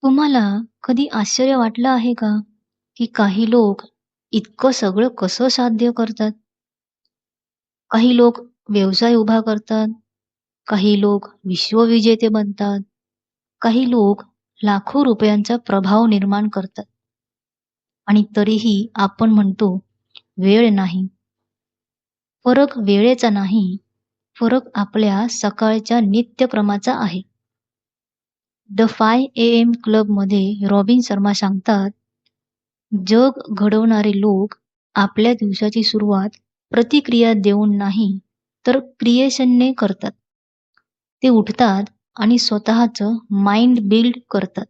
तुम्हाला कधी आश्चर्य वाटलं आहे का, की काही लोक इतकं सगळं कसं साध्य करतात? काही लोक व्यवसाय उभा करतात, काही लोक विश्वविजेते बनतात, काही लोक लाखो रुपयांचा प्रभाव निर्माण करतात आणि तरीही आपण म्हणतो, वेळ नाही. फरक वेळेचा नाही, फरक आपल्या सकाळच्या नित्यक्रमाचा आहे. द 5 AM क्लबमध्ये रॉबिन शर्मा सांगतात, जग घडवणारे लोक आपल्या दिवसाची सुरुवात प्रतिक्रिया देऊन नाही, तर क्रिएशनने करतात. ते उठतात आणि स्वतःचं माइंड बिल्ड करतात.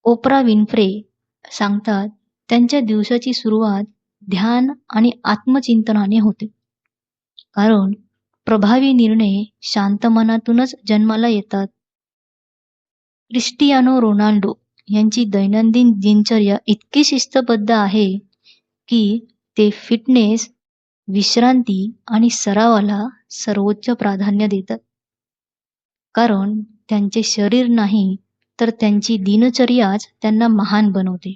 ओप्रा विन्फ्रे सांगतात, त्यांच्या दिवसाची सुरुवात ध्यान आणि आत्मचिंतनाने होते. कारण प्रभावी निर्णय शांत मनातूनच जन्माला येतात. क्रिस्टियानो रोनाल्डो यांची दैनंदिन दिनचर्या इतकी शिस्तबद्ध आहे, की ते फिटनेस, विश्रांती आणि सरावाला सर्वोच्च प्राधान्य देतात. कारण त्यांचे शरीर नाही, तर त्यांची दिनचर्याच त्यांना महान बनवते.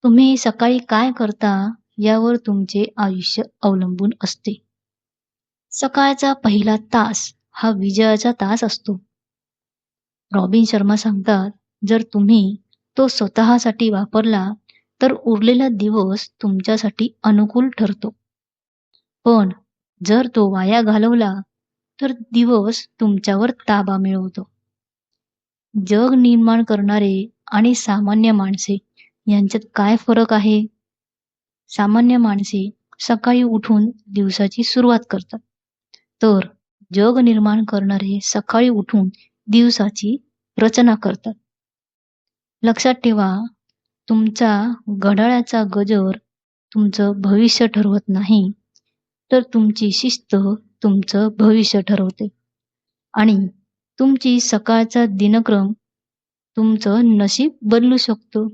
तुम्ही सकाळी काय करता यावर तुमचे आयुष्य अवलंबून असते. सकाळचा पहिला तास हा विजयाचा तास असतो. रॉबिन शर्मा सांगतात, जर तुम्ही तो स्वतःसाठी वापरला तर उरलेला दिवस तुमच्यासाठी अनुकूल ठरतो. पण जर तो वाया घालवला तर दिवस तुमच्यावर ताबा मिळवतो. जग निर्माण करणारे आणि सामान्य माणसे यांच्यात काय फरक आहे? सामान्य माणसे सकाळी उठून दिवसाची सुरुवात करतात, तर जग निर्माण करणारे सकाळी उठून दिवसाची रचना करतात. लक्षात ठेवा, तुमचा घड्याळाचा गजर तुमचं भविष्य ठरवत नाही, तर तुमची शिस्त तुमचं भविष्य ठरवते आणि तुमची सकाळचा दिनक्रम तुमचं नशीब बदलू शकतो.